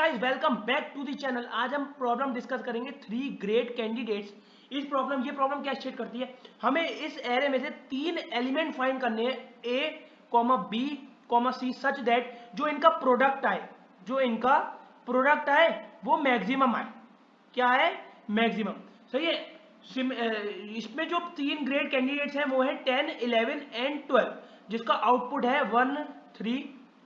Guys, welcome back to the channel. आज हम problem discuss करेंगे थ्री ग्रेट कैंडिडेट्स। ये प्रॉब्लम क्या स्टेट करती है, हमें इस एरे में से तीन एलिमेंट फाइंड करने हैं, A comma B comma C, such that जो इनका प्रोडक्ट आए वो मैक्सिमम आए। क्या है? मैक्सिमम। सही है। इसमें जो तीन ग्रेट कैंडिडेट्स हैं वो है 10, 11 एंड 12, जिसका आउटपुट है 1 3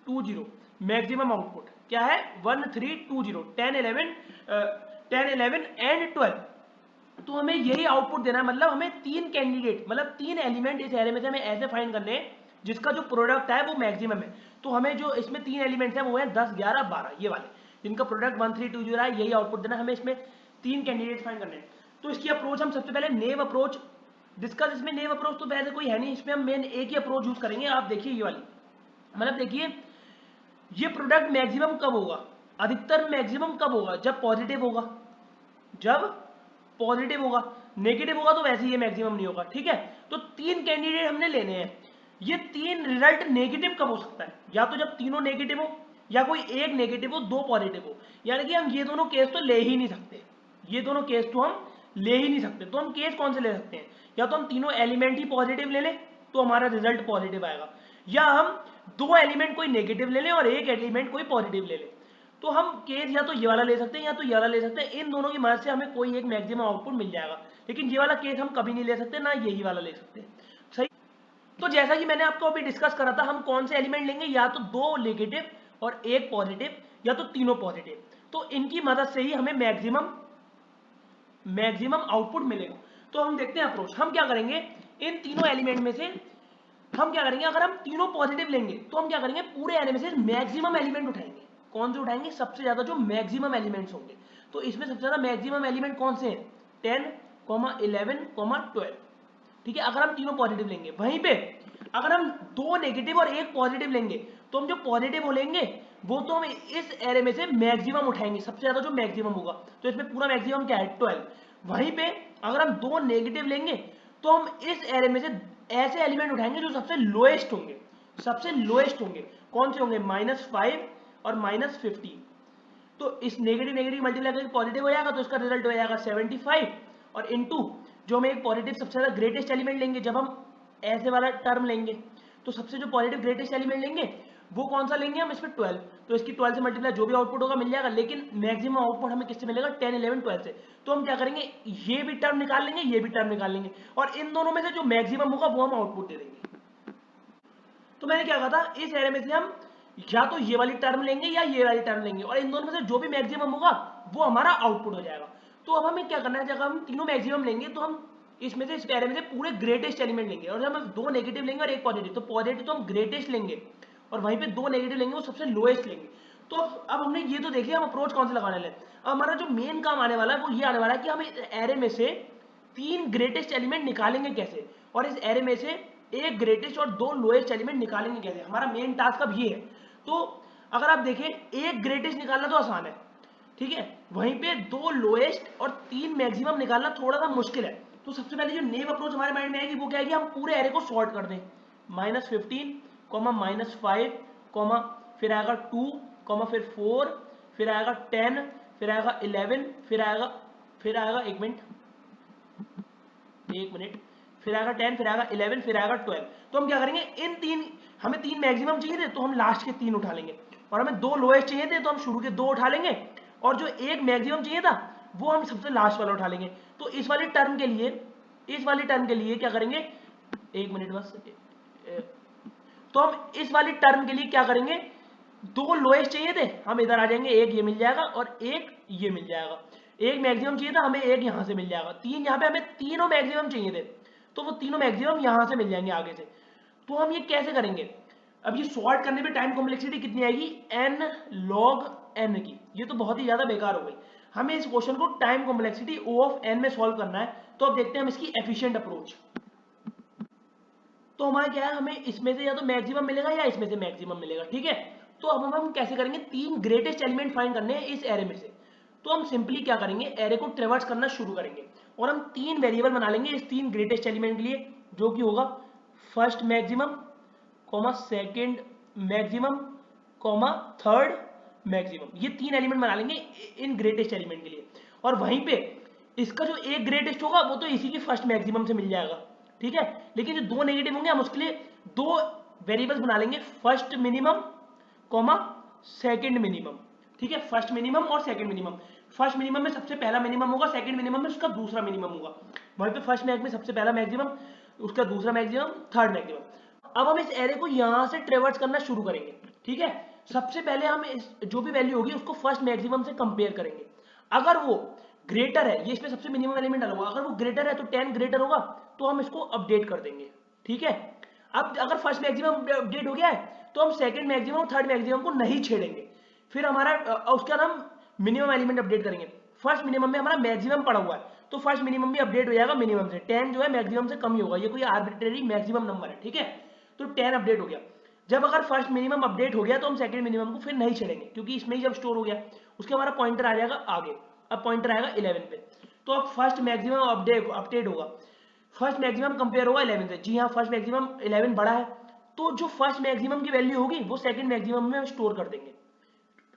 2 0। मैक्सिमम आउटपुट क्या है? 1 3 2 0, 10 11 एंड 12। तो हमें यही आउटपुट देना है, मतलब हमें तीन कैंडिडेट, मतलब तीन एलिमेंट इस एरे में से हमें ऐसे फाइंड करने हैं जिसका जो प्रोडक्ट है वो मैक्सिमम है। तो हमें जो इसमें तीन एलिमेंट्स हैं वो है 10 11 12, ये वाले जिनका प्रोडक्ट 1 3 2 0 है, यही आउटपुट देना है हमें। इसमें तीन कैंडिडेट फाइंड करने हैं। तो इसकी अप्रोच हम सबसे पहले नेव अप्रोच डिस्कस। इसमें नेव अप्रोच तो वैसे कोई है नहीं, इसमें हम मेन एक ही अप्रोच यूज करेंगे। आप देखिए ये वाली, मतलब देखिए ये प्रोडक्ट मैक्सिमम कब होगा, अधिकतर मैक्सिमम कब होगा? जब पॉजिटिव होगा। जब पॉजिटिव होगा, नेगेटिव होगा तो वैसे ये मैक्सिमम नहीं होगा। ठीक है, तो तीन कैंडिडेट हमने लेने हैं। ये तीन रिजल्ट नेगेटिव कब हो सकता है? या तो जब तीनों नेगेटिव हो, या कोई एक नेगेटिव हो, दो पॉजिटिव हो। यानी कि हम ये दोनों केस तो ले ही नहीं सकते, ये दोनों केस तो हम ले ही नहीं सकते। तो हम केस कौन से ले सकते हैं? या तो हम तीनों एलिमेंट ही पॉजिटिव ले लें तो हमारा रिजल्ट पॉजिटिव आएगा, या हम दो एलिमेंट कोई नेगेटिव ले लें और एक एलिमेंट कोई पॉजिटिव ले लें। तो हम केस या तो ये वाला ले सकते हैं या तो ये वाला ले सकते हैं। इन दोनों की मदद से हमें कोई एक मैक्सिमम आउटपुट मिल जाएगा, लेकिन ये वाला केस हम कभी नहीं ले सकते, ना यही वाला ले सकते। सही। तो जैसा कि मैंने आपको अभी डिस्कस करा था, हम कौन से एलिमेंट लेंगे? या तो दो नेगेटिव और एक पॉजिटिव, या तो तीनों पॉजिटिव। तो इनकी मदद से ही हमें मैक्सिमम आउटपुट मिलेगा। तो हम देखते हैं अप्रोच। हम क्या करेंगे, इन तीनों एलिमेंट में से हम क्या करेंगे, अगर हम तीनों पॉजिटिव लेंगे तो हम क्या करेंगे, पूरे एरे में से मैक्सिमम एलिमेंट उठाएंगे। कौन से उठाएंगे? सबसे ज्यादा जो मैक्सिमम एलिमेंट्स होंगे। तो इसमें सबसे ज्यादा मैक्सिमम एलिमेंट कौन से हैं? 10, 11, 12। ठीक है, अगर हम तीनों पॉजिटिव लेंगे। वहीं पे अगर हम दो नेगेटिव और एक पॉजिटिव लेंगे तो हम जो पॉजिटिव लेंगे वो तो हम इस एरे में से मैक्सिमम उठाएंगे, सबसे ज्यादा जो मैक्सिमम होगा। तो इसमें पूरा मैक्सिमम क्या है? 12। वहीं पे अगर हम दो नेगेटिव लेंगे तो हम इस एरे में से ऐसे एलिमेंट उठाएंगे जो सबसे लोएस्ट होंगे। सबसे लोएस्ट होंगे कौन से होंगे? -5 और -50। तो इस नेगेटिव नेगेटिव मल्टीप्लाई करके पॉजिटिव हो जाएगा, तो इसका रिजल्ट हो जाएगा 75। और इनटू जो हम एक पॉजिटिव सबसे ज्यादा ग्रेटेस्ट एलिमेंट लेंगे, जब हम ऐसे वाला टर्म लेंगे तो सबसे जो पॉजिटिव ग्रेटेस्ट एलिमेंट लेंगे वो कौन सा लेंगे हम? इसमें 12। तो इसकी 12 से मल्टीप्लाई जो भी आउटपुट होगा मिल जाएगा, लेकिन मैक्सिमम आउटपुट हमें किससे मिलेगा? 10, 11, 12 से। तो हम क्या करेंगे, ये भी टर्म निकाल लेंगे, ये भी टर्म निकाल लेंगे, और इन दोनों में से जो मैक्सिमम होगा वो हम आउटपुट दे देंगे। तो मैंने क्या कहा था, इस एरे में से हम या तो ये वाली टर्म लेंगे या ये वाली टर्म लेंगे, और इन दोनों में से जो भी मैक्सिमम होगा वो हमारा आउटपुट हो जाएगा। तो अब हमें क्या करना है, जब हम तीनों मैक्सिमम लेंगे तो हम इसमें से, इस एरे में से पूरे ग्रेटेस्ट एलिमेंट लेंगे, और जब हम दो नेगेटिव लेंगे और एक पॉजिटिव, तो पॉजिटिव तो हम ग्रेटेस्ट लेंगे और वहीं पे दो नेगेटिव लेंगे वो सबसे लोएस्ट लेंगे। तो अब हमने ये तो देखिए हम अप्रोच कौन से लगाने वाले हैं। अब हमारा जो मेन काम आने वाला है वो ये आने वाला है कि हम इस एरे में से तीन ग्रेटेस्ट एलिमेंट निकालेंगे कैसे, और इस एरे में से एक ग्रेटेस्ट और दो लोएस्ट एलिमेंट निकालेंगे कैसे। हमारा मेन टास्क अब ये है। तो अगर आप देखें, एक ग्रेटेस्ट निकालना तो आसान है, ठीक है, वहीं पे दो लोएस्ट और तीन मैक्सिमम निकालना थोड़ा सा मुश्किल है। तो सबसे पहले जो नेव अप्रोच हमारे माइंड में आएगी वो क्या है कि हम पूरे एरे को सॉर्ट कर दें। -15, -5, फिर आएगा 2, फिर 4, फिर आएगा 10, फिर आएगा 11, फिर आएगा एक मिनट, फिर आएगा 10, फिर आएगा 11, फिर आएगा 12। तो हम क्या करेंगे, इन तीन, हमें तीन मैक्सिमम चाहिए थे तो हम लास्ट के तीन उठा लेंगे, और हमें दो लोएस्ट चाहिए थे तो हम शुरू के दो उठा लेंगे, और जो एक मैक्सिमम चाहिए था वो हम सबसे लास्ट वाला उठा लेंगे। तो इस वाली टर्म के लिए क्या करेंगे, एक मिनट बस। तो हम इस वाली टर्म के लिए क्या करेंगे, दो लोएस्ट चाहिए थे, हम इधर आ जाएंगे, एक ये मिल जाएगा और एक ये मिल जाएगा। एक मैक्सिमम चाहिए था, हमें एक यहां से मिल जाएगा। तीन यहाँ पे हमें तीनों मैक्सिमम चाहिए थे, तो वो तीनों मैक्सिमम यहां से मिल जाएंगे आगे से। तो हम ये कैसे करेंगे, अब ये सॉर्ट करने पे टाइम कॉम्प्लेक्सिटी कितनी आएगी? n log n की। ये तो बहुत ही ज्यादा बेकार हो गई। हमें इस क्वेश्चन को time complexity O of n में सॉल्व करना है। तो अब देखते हैं हम इसकी एफिशिएंट अप्रोच। तो हमारा क्या है, हमें इसमें से या तो मैक्सिमम मिलेगा या इसमें से मैक्सिमम मिलेगा, ठीक है। तो अब हम कैसे करेंगे, तीन ग्रेटेस्ट एलिमेंट फाइंड करने हैं इस एरे में से। तो हम सिंपली क्या करेंगे, एरे को ट्रेवर्स करना शुरू करेंगे, और हम तीन वेरिएबल बना लेंगे इस तीन ग्रेटेस्ट एलिमेंट के लिए, जो कि होगा first maximum, second maximum, third maximum. ये 3 एलिमेंट बना लेंगे इन ग्रेटेस्ट एलिमेंट के लिए, और वहीं पे इसका जो एक ग्रेटेस्ट होगा वो तो इसी की फर्स्ट मैक्सिमम से मिल जाएगा, ठीक है। लेकिन जो 2 नेगेटिव होंगे हम उसके लिए 2 वेरिएबल्स बना लेंगे, first minimum comma second minimum, ठीक है। फर्स्ट मिनिमम और सेकंड मिनिमम। फर्स्ट मिनिमम में सबसे पहला मिनिमम होगा, सेकंड मिनिमम में उसका दूसरा मिनिमम होगा। वहीं पे फर्स्ट मैक्स में सबसे पहला मैक्सिमम, उसका दूसरा मैक्सिमम, थर्ड मैक्सिमम। अब हम इस एरे को यहां से ट्रेवर्स करना शुरू करेंगे, ठीक है। सबसे पहले हम जो भी वैल्यू होगी उसको फर्स्ट मैक्सिमम से कंपेयर करेंगे। अगर वो ग्रेटर है, ये इसमें सबसे मिनिमम एलिमेंट डाला हुआ, अगर वो ग्रेटर है तो 10 ग्रेटर होगा तो हम इसको अपडेट कर देंगे, ठीक है। अब अगर फर्स्ट मैक्सिमम अपडेट हो गया है तो हम सेकंड मैक्सिमम और थर्ड मैक्सिमम को नहीं छेड़ेंगे, फिर हमारा उसका नाम मिनिमम एलिमेंट अपडेट करेंगे। फर्स्ट मिनिमम में हमारा मैक्सिमम पड़ा हुआ है तो फर्स्ट मिनिमम भी अपडेट हो जाएगा मिनिमम से। 10 जो है मैक्सिमम से कम ही होगा, ये कोई आर्बिट्रेरी मैक्सिमम नंबर है, ठीक है। तो 10 अपडेट हो गया। जब अगर फर्स्ट मिनिमम अपडेट हो गया तो हम सेकंड मिनिमम को फिर नहीं छेड़ेंगे, क्योंकि इसमें ही जब स्टोर हो गया उसके हमारा पॉइंटर आ जाएगा आगे। अब पॉइंटर आएगा 11 पे, तो अब फर्स्ट मैक्सिमम अपडेट होगा, फर्स्ट मैक्सिमम कंपेयर होगा 11 से। जी हाँ, फर्स्ट मैक्सिमम 11 बड़ा है, तो जो फर्स्ट मैक्सिमम की वैल्यू होगी वो सेकंड मैक्सिमम में स्टोर कर देंगे।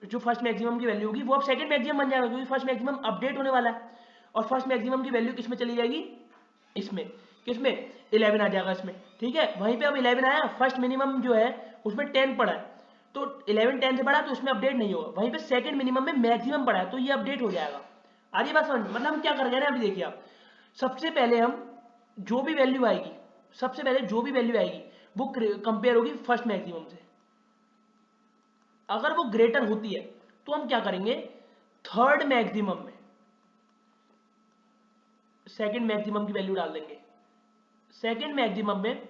जो फर्स्ट मैक्सिमम की वैल्यू होगी वो अब सेकंड मैक्सिमम बन जाएगा, क्योंकि फर्स्ट मैक्सिमम अपडेट होने वाला है। और फर्स्ट मैक्सिमम की वैल्यू किसमें चली जाएगी, इसमें, किसमें, 11 आ जाएगा इसमें, ठीक है। वहीं पे अब 11 आया, फर्स्ट मिनिमम जो है उसमें 10 पड़ा है, तो 11 10 से बड़ा तो उसमें अपडेट नहीं होगा। वहीं पे सेकंड मिनिमम में मैक्सिमम पड़ा है तो ये अपडेट हो जाएगा। आगे बात समझ, मतलब हम क्या कर रहे हैं अभी देखिए आप, सबसे पहले हम जो भी वैल्यू आएगी, सबसे पहले जो भी वैल्यू आएगी वो कंपेयर होगी फर्स्ट मैक्सिमम से। अगर वो ग्रेटर होती है तो हम क्या करेंगे, थर्ड मैक्सिमम में सेकंड मैक्सिमम की वैल्यू डाल देंगे, सेकंड मैक्सिमम में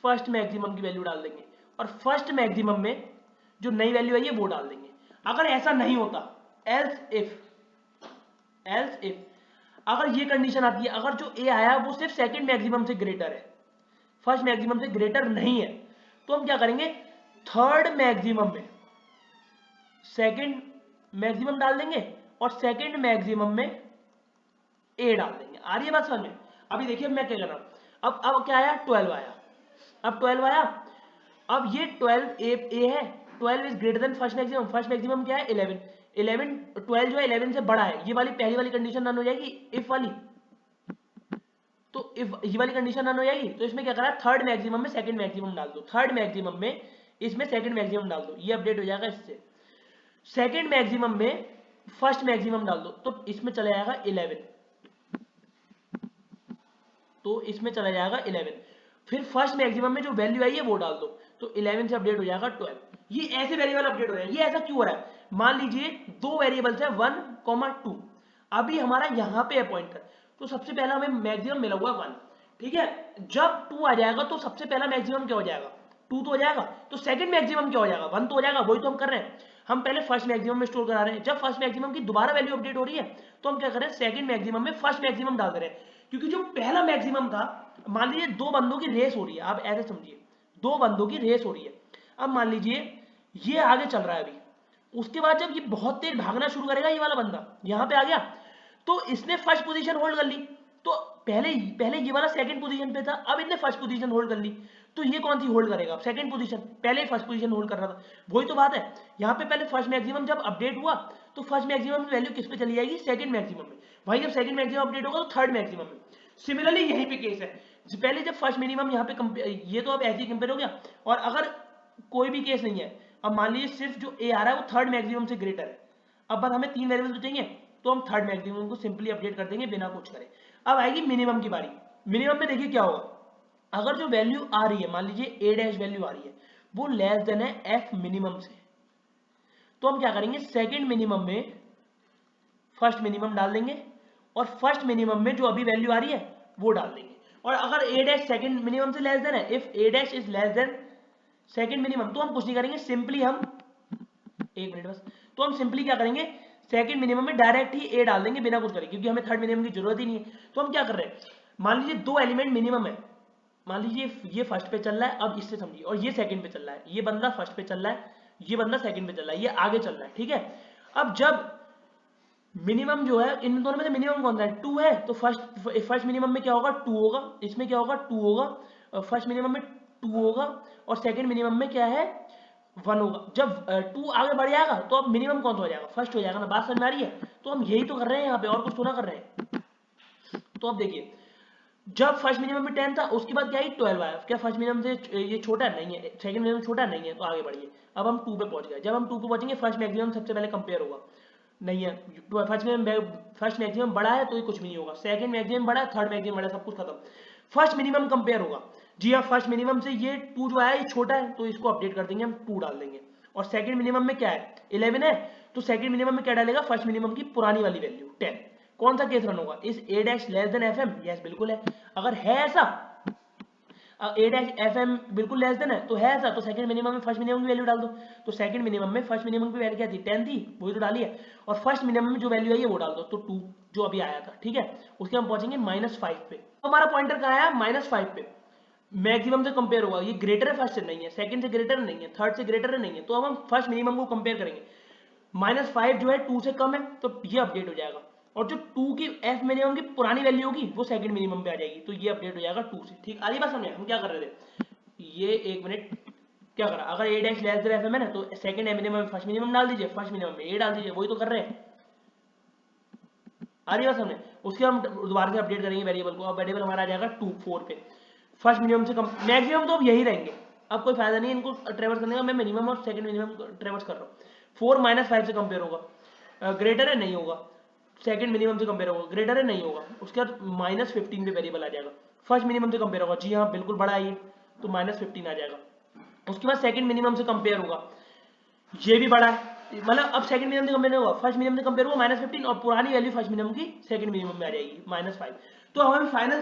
फर्स्ट मैक्सिमम की वैल्यू डाल देंगे, और फर्स्ट मैक्सिमम में जो नई वैल्यू आई है वो डाल देंगे। अगर ऐसा नहीं होता, एल्स इफ अगर ये कंडीशन आती है, अगर जो ए आया वो सिर्फ सेकंड मैक्सिमम से ग्रेटर है, फर्स्ट मैक्सिमम से ग्रेटर नहीं है, तो हम क्या करेंगे, थर्ड मैक्सिमम में सेकंड मैक्सिमम डाल देंगे और सेकंड मैक्सिमम में ए डाल देंगे। आ रही है बात समझ में। अभी देखिए मैं क्या कर रहा हूं, अब क्या आया, 12 आया। अब 12 आया, अब ये 12 ए है, 12 is greater than first maximum. First maximum क्या है, 11। 12 जो है 11 से बड़ा है, ये वाली पहली वाली कंडीशन रन हो जाएगी, इफ वाली। तो इफ ये वाली कंडीशन रन हो जाएगी तो इसमें क्या करा, थर्ड मैक्सिमम में सेकंड मैक्सिमम डाल दो, थर्ड मैक्सिमम में इसमें सेकंड मैक्सिमम डाल दो, ये अपडेट हो जाएगा इससे। सेकंड मैक्सिमम में फर्स्ट मैक्सिमम डाल दो तो इसमें चला जाएगा 11, तो इसमें चला जाएगा 11। फिर फर्स्ट मैक्सिमम में जो वैल्यू आई है वो डाल दो, तो 11 से अपडेट हो जाएगा 12। ये ऐसे वेरिएबल अपडेट हो रहे हैं। ये ऐसा क्यों हो रहा है, मान लीजिए दो वेरिएबल्स है 1, 2। अभी हमारा यहाँ पे है पॉइंटर, तो सबसे पहला हमें मैक्सिमम मिला हुआ 1, ठीक है। जब 2 आ जाएगा तो सबसे पहला मैक्सिमम क्या हो जाएगा, 2 तो हो जाएगा, तो सेकंड मैक्सिमम क्या हो जाएगा, 1 तो हो जाएगा। वही तो हम कर रहे हैं, हम पहले फर्स्ट मैक्सिमम में स्टोर करा रहे हैं। जब फर्स्ट मैक्सिमम की दोबारा वैल्यू अपडेट हो रही है तो हम क्या कर रहे हैं, सेकंड मैक्सिमम में फर्स्ट मैक्सिमम डाल दे रहे हैं, क्योंकि जो पहला मैक्सिमम था, मान लीजिए दो बंदों की रेस हो रही है, आप ऐसे समझिए, दो बंदों की रेस हो रही है। अब मान लीजिए ये आगे चल रहा है अभी, उसके बाद जब ये बहुत तेज भागना शुरू करेगा, ये वाला बंदा यहाँ पे आ गया, तो इसने फर्स्ट पोजीशन होल्ड कर ली, तो पहले ये वाला सेकंड पोजीशन पे था, अब इसने फर्स्ट पोजीशन होल्ड कर ली, तो ये कौन सी होल्ड करेगा, सेकंड पोजीशन। पहले फर्स्ट पोजीशन होल्ड कर रहा था, वही तो बात है। यहाँ पे पहले फर्स्ट मैक्सिमम जब अपडेट हुआ तो फर्स्ट मैक्सिमम की वैल्यू किस पे चली जाएगी, सेकंड मैक्सिमम में। वही जब सेकंड मैक्सिमम अपडेट होगा तो थर्ड मैक्सिमम में। सिमिलरली यहीं पे केस है, पहले जब फर्स्ट मिनिमम यहाँ पे ये तो अब ऐसे ही कंपेयर हो गया। और अगर कोई भी केस नहीं है, अब मान लीजिए सिर्फ जो ए आ रहा है वो थर्ड मैक्सिमम से ग्रेटर है, अब बस हमें 3 वेरिएबल तो चाहिए, तो हम थर्ड मैक्सिमम को सिंपली अपडेट कर देंगे बिना कुछ करे। अब आएगी मिनिमम की बारी। मिनिमम में देखिए क्या होगा, अगर जो वैल्यू आ रही है, मान लीजिए ए डैश वैल्यू आ रही है, वो लेस देन है एफ मिनिमम से, तो हम क्या करेंगे, सेकंड मिनिमम में फर्स्ट मिनिमम डाल देंगे और फर्स्ट मिनिमम में जो अभी वैल्यू आ रही है वो डाल देंगे। और अगर ए डैश सेकंड मिनिमम से लेस देन है, if A dash is less than second minimum, तो हम कुछ नहीं करेंगे, सिंपली हम एक मिनट बस, तो हम सिंपली क्या करेंगे, सेकंड मिनिमम में डायरेक्ट ही ए डाल देंगे बिना कुछ करें, क्योंकि हमें थर्ड मिनिमम की जरूरत ही नहीं है। तो हम क्या कर रहे हैं, मान लीजिए दो एलिमेंट मिनिमम है, मान लीजिए ये फर्स्ट पे चल रहा है, अब इससे समझिए, और ये सेकंड पे चल रहा है, ये बंदा फर्स्ट पे चल रहा है, ये बंदा सेकंड पे चल रहा है, ये आगे चल रहा है, ठीक है। अब जब मिनिमम जो है, इन दोनों में से मिनिमम कौन सा है, 2 है, तो फर्स्ट मिनिमम में क्या होगा, 2 होगा, इसमें क्या होगा, 2 होगा, फर्स्ट मिनिमम में 2 होगा, और सेकंड मिनिमम में क्या है, 1 होगा। जब 2 आगे बढ़ जाएगा तो अब मिनिमम कौन सा हो जाएगा, फर्स्ट हो जाएगा ना। बात समझ में आ रही है? तो हम यही तो कर रहे हैं यहाँ पे, और कुछ तो ना कर रहे हैं। तो अब देखिए, जब फर्स्ट मिनिमम में 10 था, उसके बाद क्या है 12 आया। क्या फर्स्ट मिनिमम से ये छोटा नहीं है, सेकंड मिनिमम छोटा नहीं है, तो आगे बढ़िए। अब हम 2 पे पहुंच गए। जब हम 2 पे पहुंचेंगे, फर्स्ट मैक्सिमम सबसे पहले कंपेयर होगा, नहीं है। फर्स्ट मैक्सिमम बड़ा है तो ये कुछ भी नहीं होगा, सेकंड मैक्सिमम बड़ा है, थर्ड मैक्सिमम बड़ा है, सब कुछ खत्म। फर्स्ट मिनिमम कंपेयर होगा। जी हाँ, फर्स्ट मिनिमम से ये 2 जो आया ये छोटा है, तो इसको अपडेट कर देंगे हम, 2 डाल देंगे। और सेकंड मिनिमम में क्या है 11 है, तो सेकंड मिनिमम में क्या डालेगा, फर्स्ट मिनिमम की पुरानी वाली वैल्यू 10। कौन सा केस रन होगा, इस a dash less than F M, yes बिल्कुल है। अगर है ऐसा, a डैश एफ एम बिल्कुल लेस देन है, तो है ऐसा, तो सेकंड मिनिमम में फर्स्ट मिनिमम की वैल्यू डाल दो। तो सेकंड मिनिमम में फर्स्ट मिनिमम की वैल्यू क्या थी, 10 थी, वही तो डाली है। और फर्स्ट मिनिमम में जो वैल्यू आई है वो डाल दो, तो 2 जो अभी आया था, ठीक है। उसके हम पहुंचेंगे -5 पे। हमारा पॉइंटर कहाँ आया, -5 पे। मैक्सिमम से कंपेयर होगा, ये ग्रेटर है फर्स्ट से नहीं है, सेकंड से ग्रेटर नहीं है, थर्ड से ग्रेटर नहीं है, तो अब हम फर्स्ट मिनिमम को कंपेयर करेंगे। -5 जो है 2 से कम है, तो ये अपडेट हो जाएगा। और जो 2 की एफ मिनिमम की पुरानी वैल्यू होगी वो सेकंड मिनिमम पे आ जाएगी, तो ये अपडेट हो जाएगा 2 से। ठीक, आधी बात समझे हम क्या कर रहे थे। ये एक मिनट, क्या करा, अगर a dash less than F M है ना, तो सेकंड मिनिमम में फर्स्ट मिनिमम डाल दीजिए, फर्स्ट मिनिमम में a डाल दीजिए, वही तो कर रहे हैं। आधी बात समझे। उसके हम दोबारा से अपडेट करेंगे वेरिएबल को। अब वेरिएबल हमारा आ जाएगा 2 4 पे। फर्स्ट मिनिमम से कम, मैक्सिमम तो अब यही रहेंगे, अब कोई फायदा नहीं इनको ट्रेवर्स करने का। मैं मिनिमम और सेकंड मिनिमम ट्रेवर्स कर रहा हूँ। 4 -5 से कंपेयर होगा, ग्रेटर है नहीं होगा। सेकंड मिनिमम से कंपेयर होगा, ग्रेटर है नहीं होगा। उसके बाद -15 पे वेरिएबल आ जाएगा। फर्स्ट मिनिमम से कंपेयर होगा, जी हाँ बिल्कुल बड़ा है ये, तो -15 आ जाएगा। उसके बाद सेकंड मिनिमम से कंपेयर होगा, ये भी बड़ा है, मतलब अब सेकंड मिनिमम से कंपेयर होगा, फर्स्ट मिनिमम से कंपेयर होगा -15, और पुरानी वैल्यू फर्स्ट मिनिमम की सेकंड मिनिमम में आ जाएगी -5। तो हमें फाइनल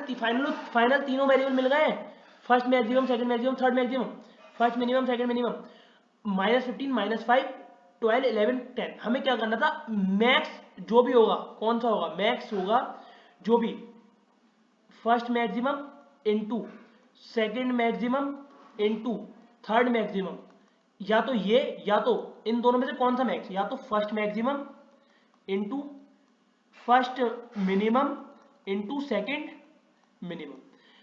तीनों वेरिएबल मिल गए हैं, first maximum, second maximum, third maximum. First minimum, second minimum, -15 -5 12 11 10। हमें क्या करना था, मैक्स जो भी होगा, कौन सा होगा, मैक्स होगा जो भी first maximum into second maximum into third maximum, या तो ये, या तो इन दोनों में से कौन सा मैक्स, या तो first maximum into first minimum into second minimum.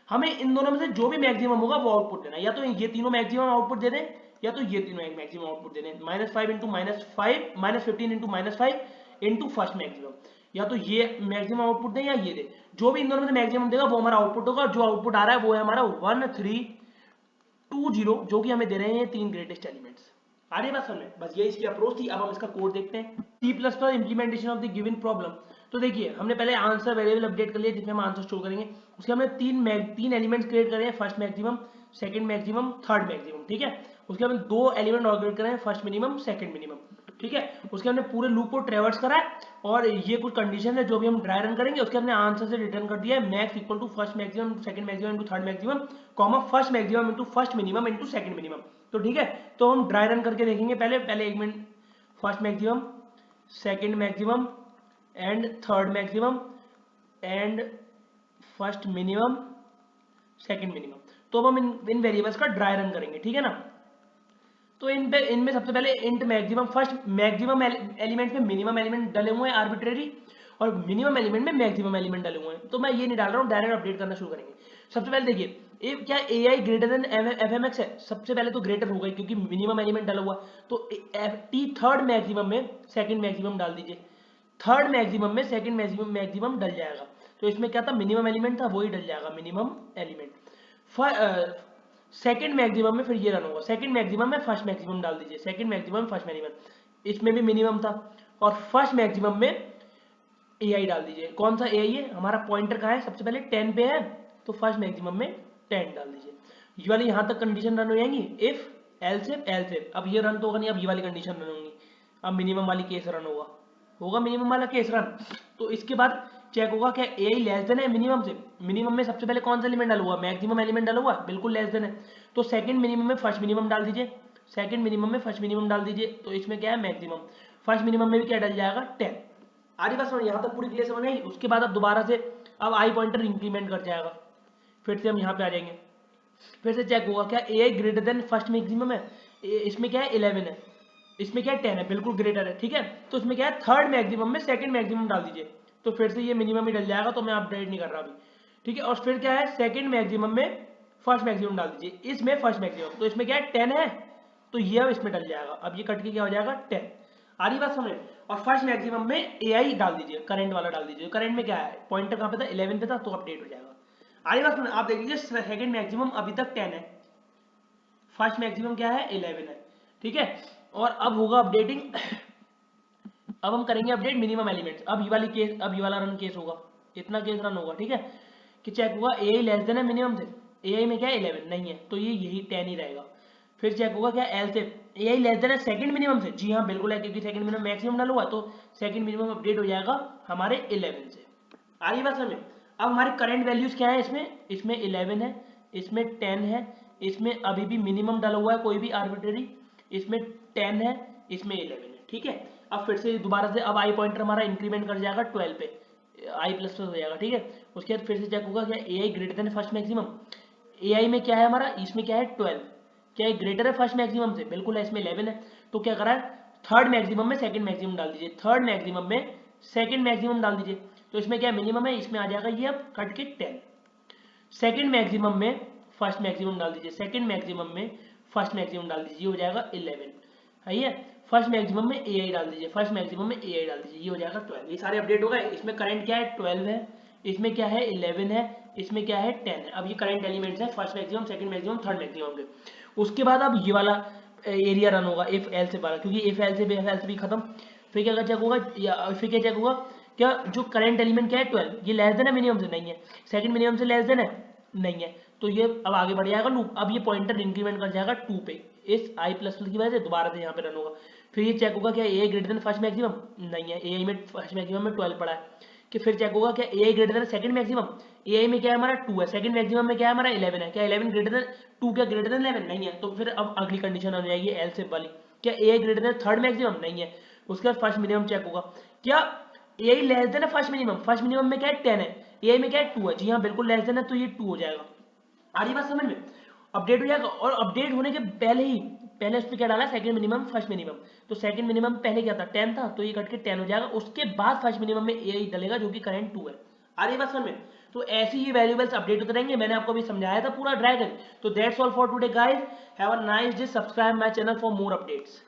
हमें इन दोनों में से जो भी मैक्सिमम होगा वो आउटपुट देना, या तो ये तीनों मैक्सिमम आउटपुट दे दें, या तो ये तीनों मैक्सिमम आउटपुट दे दें। -5 into -5 -15 into -5 into first maximum, या तो ये मैक्सिमम आउटपुट दें या ये दे। जो भी इन दोनों में से मैक्सिमम देगा वो हमारा आउटपुट होगा। जो आउटपुट आ रहा है वो है हमारा 1320, जो कि हमें दे रहे हैं ये 3 ग्रेटेस्ट एलिमेंट्स। आ रही बात समझ, बस ये इसकी अप्रोच थी। अब हम इसका कोड देखते हैं। C++ implementation of the given problem. तो देखिए, हमने पहले आंसर वेरिएबल अपडेट कर लिया जिसमें हम आंसर स्टोर करेंगे। उसके हमने तीन एलिमेंट्स क्रिएट करे हैं, first maximum, second maximum, third maximum, ठीक है। उसके हमने 2 एलिमेंट और क्रिएट करे हैं, फर्स्ट मिनिमम, सेकंड मिनिमम, ठीक है। उसके हमने पूरे लूप को ट्रेवर्स करा है, और ये कुछ कंडीशन है जो भी हम ड्राई रन करेंगे। उसके हमने आंसर से रिटर्न कर दिया है max equal to first maximum second maximum into third maximum, comma first maximum into first minimum into second minimum. तो ठीक है, तो हम ड्राई रन करके देखेंगे। पहले एक minute, first maximum, second maximum and third maximum and first minimum, second minimum. तो अब हम इन वेरिएबल्स का ड्राई रन करेंगे, ठीक है ना। तो इनमें सबसे पहले int maximum, first maximum element में मिनिमम एलिमेंट डले हुए हैं आर्बिट्रेरी, और मिनिमम एलिमेंट में मैक्सिमम एलिमेंट डले हुए हैं। तो मैं ये नहीं डाल रहा हूँ, डायरेक्ट अपडेट करना शुरू करेंगे। सबसे पहले देखिए, क्या AI ग्रेटर देन FMX है, सबसे पहले तो ग्रेटर होगा ही, क्योंकि मिनिमम एलिमेंट डला हुआ। तो T थर्ड मैक्सिमम में सेकंड मैक्सिमम डाल दीजिए, थर्ड मैक्सिमम में सेकंड मैक्सिमम डल जाएगा। तो इसमें क्या था, मिनिमम एलिमेंट था, वही डल जाएगा मिनिमम एलिमेंट। सेकंड मैक्सिमम में फिर ये रन होगा, सेकंड मैक्सिमम में फर्स्ट मैक्सिमम डाल दीजिए, सेकंड मैक्सिमम फर्स्ट मिनिमम, इसमें भी मिनिमम था। और फर्स्ट मैक्सिमम में AI डाल दीजिए। कौन सा AI है, हमारा पॉइंटर कहाँ है, सबसे पहले 10 पे है, तो फर्स्ट मैक्सिमम में 10 डाल दीजिए। ये वाली यहाँ तक कंडीशन रन हो जाएंगी, इफ एल्स इफ। अब ये रन तो होगा नहीं, अब ये वाली कंडीशन रन होंगी। अब मिनिमम वाली केस रन होगा मिनिमम वाला केस रन। तो इसके बाद चेक होगा क्या AI लेस देन है मिनिमम से। मिनिमम में सबसे पहले कौन सा एलिमेंट डाला हुआ, मैक्सिमम एलिमेंट डाला हुआ, बिल्कुल लेस देन है। तो सेकंड मिनिमम में फर्स्ट मिनिमम डाल दीजिए, सेकंड मिनिमम में फर्स्ट मिनिमम डाल दीजिए। तो इसमें क्या है, मैक्सिमम। फर्स्ट मिनिमम में भी क्या डल जाएगा, 10। आधी बात समझ, यहाँ तक पूरी क्लियर समझ आई। उसके बाद अब दोबारा से अब आई पॉइंटर इंक्रीमेंट कर जाएगा, फिर से हम यहाँ पे आ जाएंगे। फिर से चेक होगा क्या AI greater than first maximum है, इसमें क्या है 11 है, इसमें क्या है 10 है, बिल्कुल ग्रेटर है, ठीक है। तो इसमें क्या है, थर्ड मैक्सिमम में सेकंड मैक्सिमम डाल दीजिए, तो फिर से ये मिनिमम ही डल जाएगा। तो मैं अपडेट नहीं कर रहा अभी, ठीक है। और फिर क्या है, सेकंड मैक्सिमम में फर्स्ट मैक्सिमम डाल दीजिए, इसमें फर्स्ट मैक्सिमम, तो इसमें क्या है 10 है, तो ये अब इसमें डल जाएगा, अब ये कट के क्या हो जाएगा 10। आ रही बात समझ। और फर्स्ट मैक्सिमम में AI डाल दीजिए, करंट वाला डाल दीजिए। करंट में क्या है, पॉइंटर कहाँ पे था 11 पे था, तो अपडेट हो जाएगा। आ रही बात समझ। आप देख लीजिए सेकंड मैक्सिमम अभी तक 10 है, फर्स्ट मैक्सिमम क्या है 11 है, ठीक है। और अब होगा अपडेटिंग अब हम करेंगे अपडेट मिनिमम एलिमेंट्स। अब ये वाला रन केस होगा, इतना केस रन होगा, ठीक है, कि चेक होगा AI लेस देन है मिनिमम से। AI में क्या है 11 नहीं है, तो ये यही 10 ही रहेगा। फिर चेक होगा क्या एल से AI लेस देन है सेकंड मिनिमम से। जी हाँ बिल्कुल है, क्योंकि सेकंड मिनिमम मैक्सिमम डाला हुआ है, तो सेकंड मिनिमम अपडेट हो जाएगा हमारे 11 से। आ रही बात समझ। अब हमारे करंट वैल्यूज क्या है इसमें 11 है, इसमें 10 है, इसमें अभी भी मिनिमम डाला हुआ है कोई भी आर्बिट्रेरी, इसमें 10 है, इसमें 11 है, ठीक है। अब फिर से दोबारा से अब आई पॉइंटर हमारा इंक्रीमेंट कर जाएगा 12 पे, आई प्लस प्लस हो जाएगा, ठीक है। उसके बाद फिर से चेक होगा क्या AI greater than first maximum. AI में क्या है हमारा, इसमें क्या है 12, क्या है ग्रेटर है फर्स्ट मैक्सिमम से, बिल्कुल है, इसमें 11 है। तो क्या करा है, थर्ड मैक्सिमम में सेकंड मैक्सिमम डाल दीजिए, थर्ड मैक्सिमम में सेकंड मैक्सिमम डाल दीजिए। तो इसमें क्या मिनिमम है, इसमें आ जाएगा ये अब कट के 10। सेकंड मैक्सिमम में फर्स्ट मैक्सिमम डाल दीजिए, सेकंड मैक्सिमम में फर्स्ट मैक्सिमम डाल दीजिए, हो जाएगा 11 है ये। फर्स्ट मैक्सिमम में AI डाल दीजिए, फर्स्ट मैक्सिमम में AI डाल दीजिए, ये हो जाएगा 12। ये सारे अपडेट हो गए। इसमें करंट क्या है 12 है, इसमें क्या है 11 है, इसमें क्या है 10 है। अब ये करंट एलिमेंट्स हैं first maximum, second maximum, third maximum के। उसके बाद अब ये वाला एरिया रन होगा इफ एल से वाला, क्योंकि इफ एल से भी खत्म। फिर क्या चेक होगा, फिर क्या चेक होगा, क्या जो करंट एलिमेंट क्या है 12, ये लेस देन है मिनिमम से, नहीं है। सेकंड मिनिमम से लेस देन है, नहीं है। तो ये अब आगे बढ़ जाएगा लूप। अब ये पॉइंटर इंक्रीमेंट कर जाएगा 2 पे, इस आई प्लस प्लस की वजह से दोबारा से यहाँ पे रन होगा। फिर ये चेक होगा क्या AI greater than first maximum, नहीं है। AI में फर्स्ट मैक्सिमम में 12 पड़ा है। कि फिर चेक होगा क्या AI greater than second maximum. AI में क्या है हमारा 2 है, सेकंड मैक्सिमम में क्या है हमारा 11 है, क्या 11 ग्रेटर देन 2, क्या ग्रेटर देन 11 नहीं है। तो फिर अब अगली कंडीशन आ जाएगी एल से वाली, क्या AI greater than third maximum, नहीं है। उसके बाद फर्स्ट मिनिमम चेक होगा, क्या AI लेस देन है फर्स्ट मिनिमम। फर्स्ट मिनिमम में क्या है 10 है, AI में क्या है 2 है, जी हाँ बिल्कुल लेस देन है, तो ये 2 हो जाएगा। आ रही बात समझ में। अपडेट हो जाएगा। और अपडेट होने के पहले उसमें क्या डाला, सेकंड मिनिमम फर्स्ट मिनिमम। तो सेकंड मिनिमम पहले क्या था 10 था, तो ये कट के 10 हो जाएगा। उसके बाद फर्स्ट मिनिमम में AI डलेगा जो कि करंट 2 है। आ रही बात समझ में। तो ऐसे ही वैल्यूबल्स अपडेट होते रहेंगे। मैंने आपको अभी समझाया था पूरा ड्रैगन। तो that's all for today guys, have a nice day, subscribe my channel for more updates.